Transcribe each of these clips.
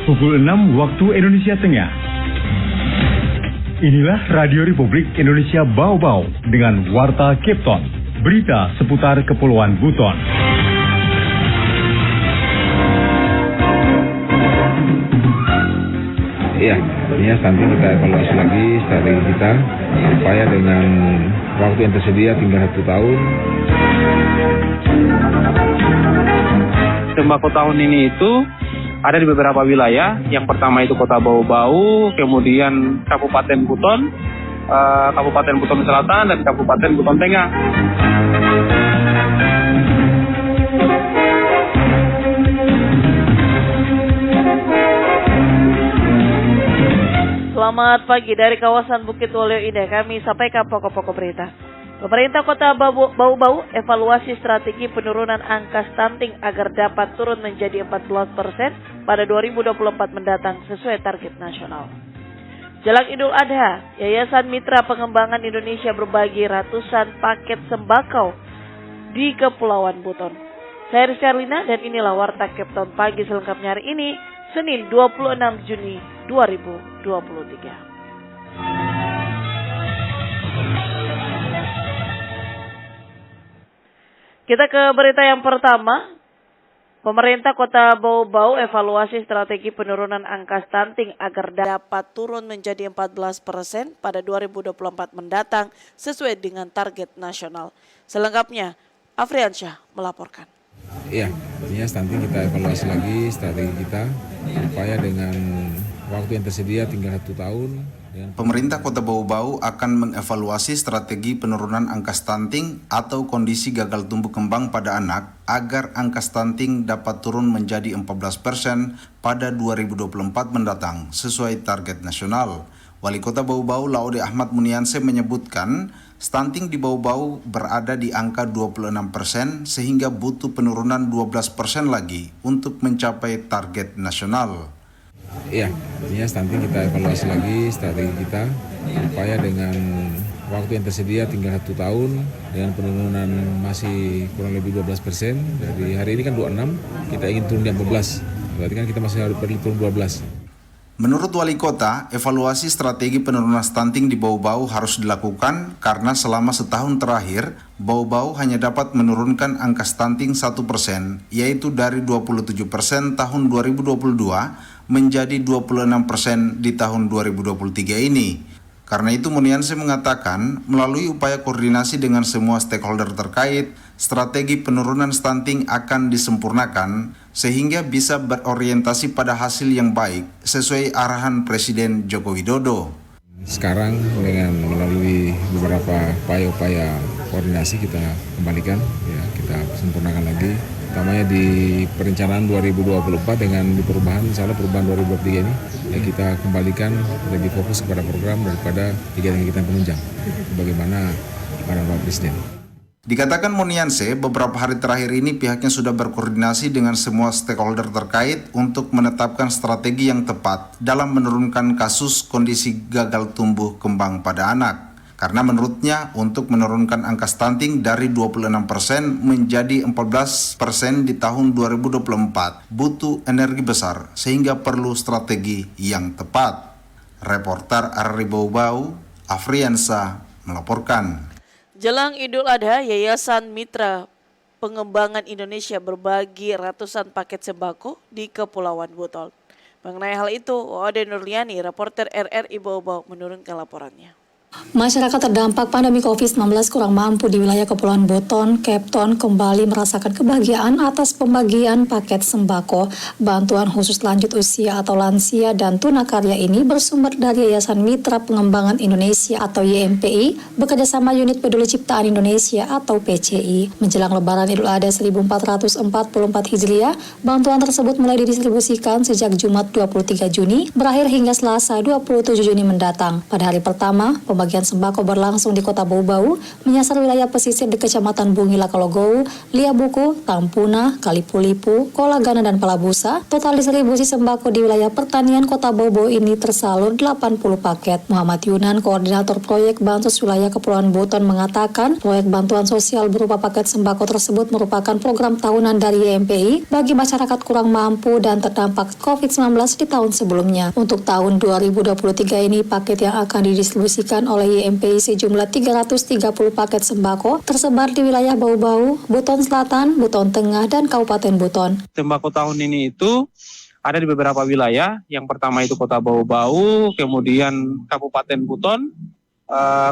pukul 6 waktu Indonesia Tengah. Inilah Radio Republik Indonesia Bau-Bau dengan Warta Kepton, berita seputar Kepulauan Buton. Iya, artinya nanti kita evaluasi lagi strategi kita supaya dengan waktu yang tersedia tinggal 1 tahun. Sembako tahun ini itu ada di beberapa wilayah. Yang pertama itu Kota Bau-Bau, kemudian Kabupaten Buton, Kabupaten Buton Selatan, dan Kabupaten Buton Tengah. Selamat pagi dari kawasan Bukit Waluyo Indah. Kami sampaikan pokok-pokok berita. Pemerintah Kota Bau-Bau evaluasi strategi penurunan angka stunting agar dapat turun menjadi 14% pada 2024 mendatang sesuai target nasional. Jelang Idul Adha, Yayasan Mitra Pengembangan Indonesia berbagi ratusan paket sembako di Kepulauan Buton. Saya Rizky Arlina dan inilah Warta Kepton pagi selengkapnya hari ini, Senin 26 Juni 2023. Kita ke berita yang pertama. Pemerintah Kota Bau-Bau evaluasi strategi penurunan angka stunting agar dapat turun menjadi 14% pada 2024 mendatang sesuai dengan target nasional. Selengkapnya, Afriansyah melaporkan. Iya, artinya nanti kita evaluasi lagi strategi kita supaya dengan waktu yang tersedia tinggal 1 tahun. Pemerintah Kota Bau-Bau akan mengevaluasi strategi penurunan angka stunting atau kondisi gagal tumbuh kembang pada anak agar angka stunting dapat turun menjadi 14% pada 2024 mendatang sesuai target nasional. Wali Kota Bau-Bau Laude Ahmad Munianse menyebutkan stunting di Bau-Bau berada di angka 26% sehingga butuh penurunan 12% lagi untuk mencapai target nasional. Iya, artinya nanti kita evaluasi lagi strategi kita supaya dengan waktu yang tersedia tinggal 1 tahun dengan penurunan masih kurang lebih 12%. Dari hari ini kan 26, kita ingin turun di 14. Berarti kan kita masih harus perlu turun 12. Menurut Wali Kota, evaluasi strategi penurunan stunting di Bau-Bau harus dilakukan karena selama setahun terakhir, Bau-Bau hanya dapat menurunkan angka stunting 1%, yaitu dari 27% tahun 2022 menjadi 26% di tahun 2023 ini. Karena itu Munianse mengatakan, melalui upaya koordinasi dengan semua stakeholder terkait, strategi penurunan stunting akan disempurnakan sehingga bisa berorientasi pada hasil yang baik sesuai arahan Presiden Joko Widodo. Sekarang dengan melalui beberapa upaya-upaya koordinasi kita kembalikan, ya kita sempurnakan lagi. Utamanya di perencanaan 2024 dengan di perubahan, insya Allah perubahan 2023 ini, ya kita kembalikan lebih fokus kepada program daripada kegiatan-kegiatan penunjang. Bagaimana arahan Pak Presiden. Dikatakan Munianse, beberapa hari terakhir ini pihaknya sudah berkoordinasi dengan semua stakeholder terkait untuk menetapkan strategi yang tepat dalam menurunkan kasus kondisi gagal tumbuh kembang pada anak. Karena menurutnya untuk menurunkan angka stunting dari 26% menjadi 14% di tahun 2024 butuh energi besar sehingga perlu strategi yang tepat. Reporter RRI Bau-Bau, Afriansyah melaporkan. Jelang Idul Adha, Yayasan Mitra Pengembangan Indonesia berbagi ratusan paket sembako di Kepulauan Buton. Mengenai hal itu, Ode Nurliani, reporter RRI Bau-Bau menurunkan laporannya. Masyarakat terdampak pandemi COVID-19 kurang mampu di wilayah Kepulauan Buton, Kepton kembali merasakan kebahagiaan atas pembagian paket sembako. Bantuan khusus lanjut usia atau lansia dan tunakarya ini bersumber dari Yayasan Mitra Pengembangan Indonesia atau YMPI bekerjasama Unit Peduli Ciptaan Indonesia atau PCI. Menjelang Lebaran Idul Adha 1444 Hijriah, bantuan tersebut mulai didistribusikan sejak Jumat 23 Juni berakhir hingga Selasa 27 Juni mendatang. Pada hari pertama, pembagian sembako berlangsung di Kota Bau-Bau, menyasar wilayah pesisir di Kecamatan Bungila Kalogou, Liabuku, Tampuna, Kalipulipu, Kolagana, dan Palabusa. Total distribusi sembako di wilayah pertanian Kota Bau-Bau ini tersalur 80 paket. Muhammad Yunan, koordinator proyek Bansos wilayah Kepulauan Buton, mengatakan proyek bantuan sosial berupa paket sembako tersebut merupakan program tahunan dari YMPI bagi masyarakat kurang mampu dan terdampak COVID-19 di tahun sebelumnya. Untuk tahun 2023 ini, paket yang akan didistribusikan oleh YMPI sejumlah 330 paket sembako tersebar di wilayah Bau-Bau, Buton Selatan, Buton Tengah, dan Kabupaten Buton. Sembako tahun ini itu ada di beberapa wilayah. Yang pertama itu Kota Bau-Bau, kemudian Kabupaten Buton,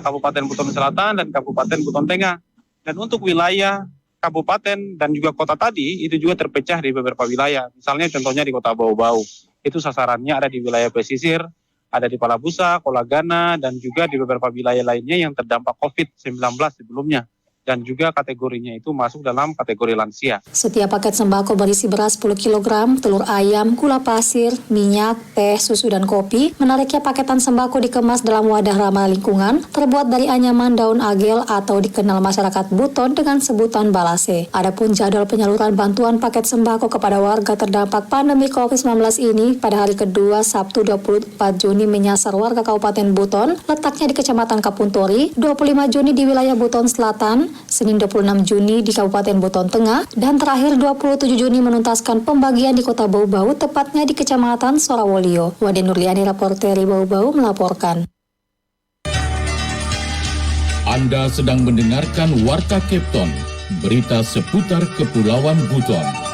Kabupaten Buton Selatan, dan Kabupaten Buton Tengah. Dan untuk wilayah kabupaten dan juga kota tadi itu juga terpecah di beberapa wilayah. Misalnya contohnya di Kota Bau-Bau, itu sasarannya ada di wilayah pesisir, ada di Palabusa, Kolagana, dan juga di beberapa wilayah lainnya yang terdampak COVID-19 sebelumnya. Dan juga kategorinya itu masuk dalam kategori lansia. Setiap paket sembako berisi beras 10 kg, telur ayam, gula pasir, minyak, teh, susu, dan kopi. Menariknya, paketan sembako dikemas dalam wadah ramah lingkungan, terbuat dari anyaman daun agel atau dikenal masyarakat Buton dengan sebutan balase. Adapun jadwal penyaluran bantuan paket sembako kepada warga terdampak pandemi COVID-19 ini pada hari kedua Sabtu 24 Juni menyasar warga Kabupaten Buton, letaknya di Kecamatan Kapuntori, 25 Juni di wilayah Buton Selatan, Senin 26 Juni di Kabupaten Buton Tengah, dan terakhir 27 Juni menuntaskan pembagian di Kota Bau-Bau, tepatnya di Kecamatan Sorawolio. Wade Nurliani, reporter Bau-Bau, melaporkan. Anda sedang mendengarkan Warta Kepton, berita seputar Kepulauan Buton.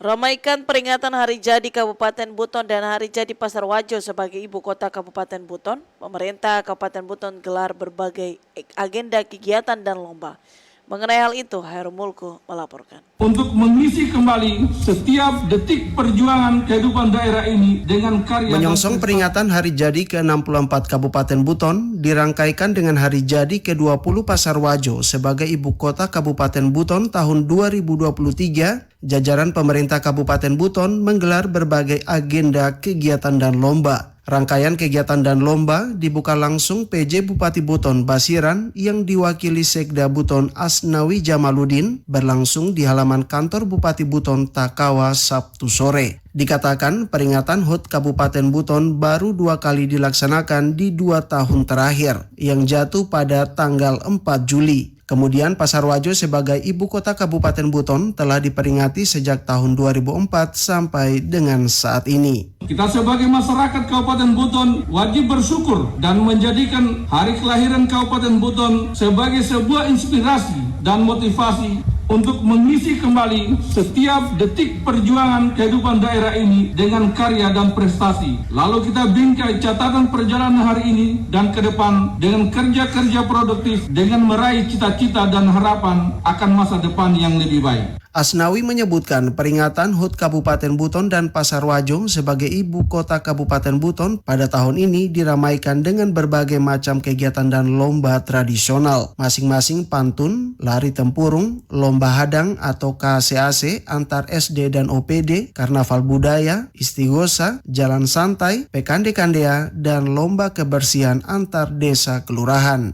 Ramaikan peringatan Hari Jadi Kabupaten Buton dan Hari Jadi Pasar Wajo sebagai ibu kota Kabupaten Buton. Pemerintah Kabupaten Buton gelar berbagai agenda kegiatan dan lomba. Mengenai hal itu, Hairul Mulku melaporkan. Untuk mengisi kembali setiap detik perjuangan kehidupan daerah ini dengan karya. Menyongsong peringatan Hari Jadi ke-64 Kabupaten Buton, dirangkaikan dengan Hari Jadi ke-20 Pasar Wajo sebagai ibu kota Kabupaten Buton tahun 2023, jajaran pemerintah Kabupaten Buton menggelar berbagai agenda kegiatan dan lomba. Rangkaian kegiatan dan lomba dibuka langsung PJ Bupati Buton Basiran yang diwakili Sekda Buton Asnawi Jamaluddin berlangsung di halaman kantor Bupati Buton Takawa Sabtu sore. Dikatakan peringatan HUT Kabupaten Buton baru 2 kali dilaksanakan di 2 tahun terakhir yang jatuh pada tanggal 4 Juli. Kemudian Pasar Wajo sebagai ibu kota Kabupaten Buton telah diperingati sejak tahun 2004 sampai dengan saat ini. Kita sebagai masyarakat Kabupaten Buton wajib bersyukur dan menjadikan hari kelahiran Kabupaten Buton sebagai sebuah inspirasi dan motivasi untuk mengisi kembali setiap detik perjuangan kehidupan daerah ini dengan karya dan prestasi. Lalu kita bingkai catatan perjalanan hari ini dan ke depan dengan kerja-kerja produktif dengan meraih cita-cita dan harapan akan masa depan yang lebih baik. Asnawi menyebutkan peringatan HUT Kabupaten Buton dan Pasar Wajo sebagai ibu kota Kabupaten Buton pada tahun ini diramaikan dengan berbagai macam kegiatan dan lomba tradisional. Masing-masing pantun, lari tempurung, lomba hadang atau KCAC antar SD dan OPD, karnaval budaya, istighosa, jalan santai, pekande-kandea, dan lomba kebersihan antar desa kelurahan.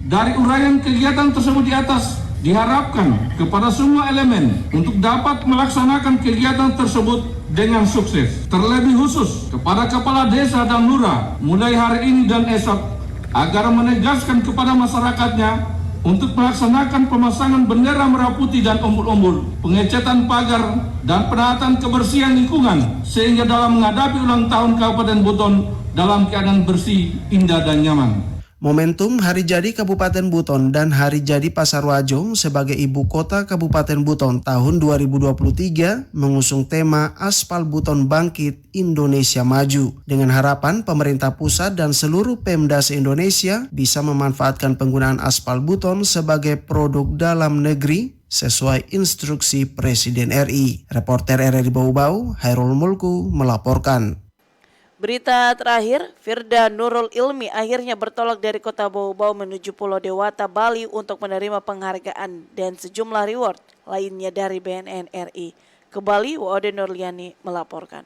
Dari uraian kegiatan tersebut di atas, diharapkan kepada semua elemen untuk dapat melaksanakan kegiatan tersebut dengan sukses. Terlebih khusus kepada kepala desa dan lurah mulai hari ini dan esok agar menegaskan kepada masyarakatnya untuk melaksanakan pemasangan bendera merah putih dan umbul-umbul, pengecatan pagar dan penataan kebersihan lingkungan sehingga dalam menghadapi ulang tahun Kabupaten Buton dalam keadaan bersih, indah dan nyaman. Momentum Hari Jadi Kabupaten Buton dan Hari Jadi Pasar Wajo sebagai ibu kota Kabupaten Buton tahun 2023 mengusung tema Aspal Buton Bangkit Indonesia Maju dengan harapan pemerintah pusat dan seluruh Pemda se-Indonesia bisa memanfaatkan penggunaan aspal Buton sebagai produk dalam negeri sesuai instruksi Presiden RI. Reporter RRI Bau-Bau, Hairul Mulku melaporkan. Berita terakhir, Firda Nurul Ilmi akhirnya bertolak dari Kota Bau-Bau menuju Pulau Dewata, Bali untuk menerima penghargaan dan sejumlah reward lainnya dari BNN RI. Ke Bali, Wade Nurliani melaporkan.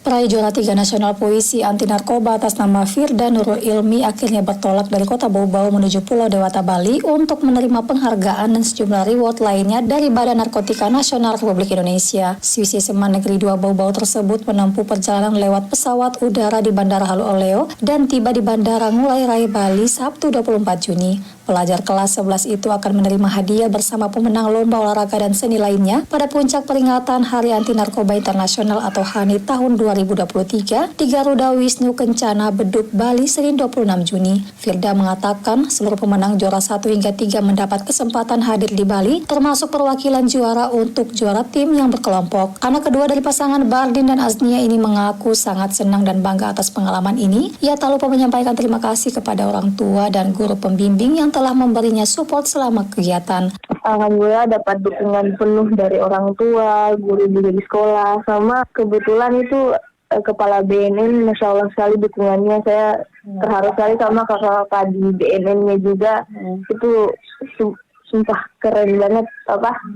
Peraih juara 3 Nasional Puisi Anti Narkoba atas nama Firda Nurul Ilmi akhirnya bertolak dari kota Bau-Bau menuju Pulau Dewata, Bali untuk menerima penghargaan dan sejumlah reward lainnya dari Badan Narkotika Nasional Republik Indonesia. Siswi SMA Negeri 2 Bau-Bau tersebut menempuh perjalanan lewat pesawat udara di Bandara Halu Oleo dan tiba di Bandara Ngurah Rai, Bali, Sabtu 24 Juni. Pelajar kelas 11 itu akan menerima hadiah bersama pemenang lomba olahraga dan seni lainnya pada puncak peringatan Hari Anti Narkoba Internasional atau HANI tahun 2023 di Garuda Wisnu Kencana, Bedug, Bali, Senin 26 Juni. Firda mengatakan seluruh pemenang juara 1 hingga 3 mendapat kesempatan hadir di Bali, termasuk perwakilan juara untuk juara tim yang berkelompok. Anak kedua dari pasangan Bardin dan Aznia ini mengaku sangat senang dan bangga atas pengalaman ini. Ia tak lupa menyampaikan terima kasih kepada orang tua dan guru pembimbing yang telah memberinya support selama kegiatan. Alhamdulillah dapat dukungan penuh dari orang tua, guru juga di sekolah, sama kebetulan itu Kepala BNN, Masya Allah sekali dukungannya. Saya terharu sekali sama kakak-kakak di BNN-nya juga. Itu sumpah keren banget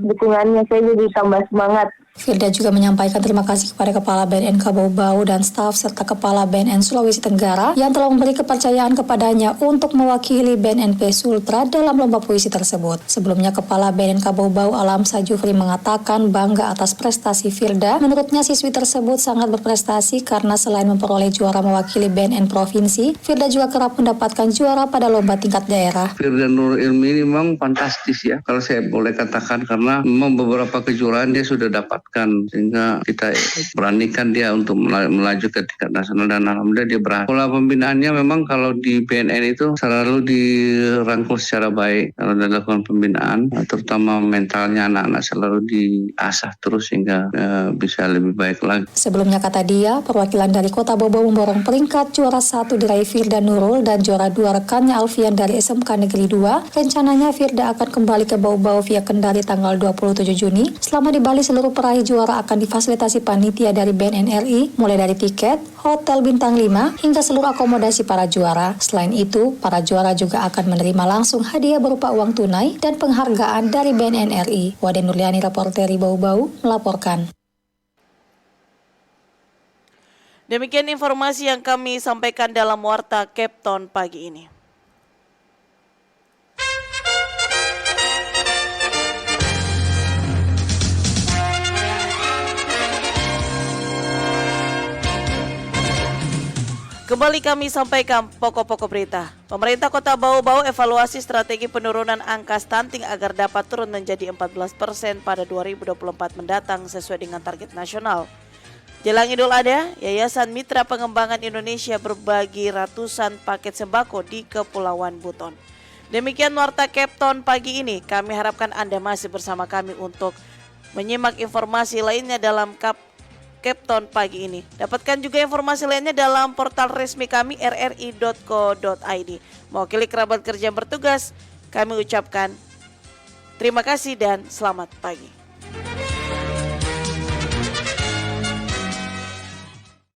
dukungannya, saya jadi tambah semangat. Firda juga menyampaikan terima kasih kepada Kepala BNN Bau-Bau dan staf serta Kepala BNN Sulawesi Tenggara yang telah memberi kepercayaan kepadanya untuk mewakili BNNP Sultra dalam lomba puisi tersebut. Sebelumnya Kepala BNN Bau-Bau Alam Sajufri mengatakan bangga atas prestasi Firda. Menurutnya siswi tersebut sangat berprestasi karena selain memperoleh juara mewakili BNN Provinsi, Firda juga kerap mendapatkan juara pada lomba tingkat daerah. Firda Nurul Ilmi ini memang fantastis ya, kalau saya boleh katakan, karena memang beberapa kejuaraan dia sudah dapatkan sehingga kita beranikan dia untuk melaju ke tingkat nasional dan alhamdulillah dia berhasil. Pola pembinaannya memang kalau di BNN itu selalu dirangkul secara baik kalau dilakukan pembinaan, terutama mentalnya anak-anak selalu diasah terus sehingga bisa lebih baik lagi. Sebelumnya kata dia, perwakilan dari Kota Bau-Bau memborong peringkat juara 1 diraih Firda Nurul dan juara 2 rekannya Alfian dari SMK Negeri 2. Rencananya Firda akan kembali ke Bau-Bau via Kendari tanggal 27 Juni. Selama di Bali seluruh peraih juara akan difasilitasi panitia dari BNN RI, mulai dari tiket, hotel bintang 5, hingga seluruh akomodasi para juara. Selain itu, para juara juga akan menerima langsung hadiah berupa uang tunai dan penghargaan dari BNN RI. Wade Nurliani, reporteri Bau-Bau, melaporkan. Demikian informasi yang kami sampaikan dalam Warta Kepton pagi ini. Kembali kami sampaikan pokok-pokok berita. Pemerintah Kota Bau-Bau evaluasi strategi penurunan angka stunting agar dapat turun menjadi 14% pada 2024 mendatang sesuai dengan target nasional. Jelang Idul Adha, Yayasan Mitra Pengembangan Indonesia berbagi ratusan paket sembako di Kepulauan Buton. Demikian Warta Kepton pagi ini. Kami harapkan Anda masih bersama kami untuk menyimak informasi lainnya dalam Kepton pagi ini. Dapatkan juga informasi lainnya dalam portal resmi kami rri.co.id. Mewakili kerabat kerja yang bertugas, kami ucapkan terima kasih dan selamat pagi.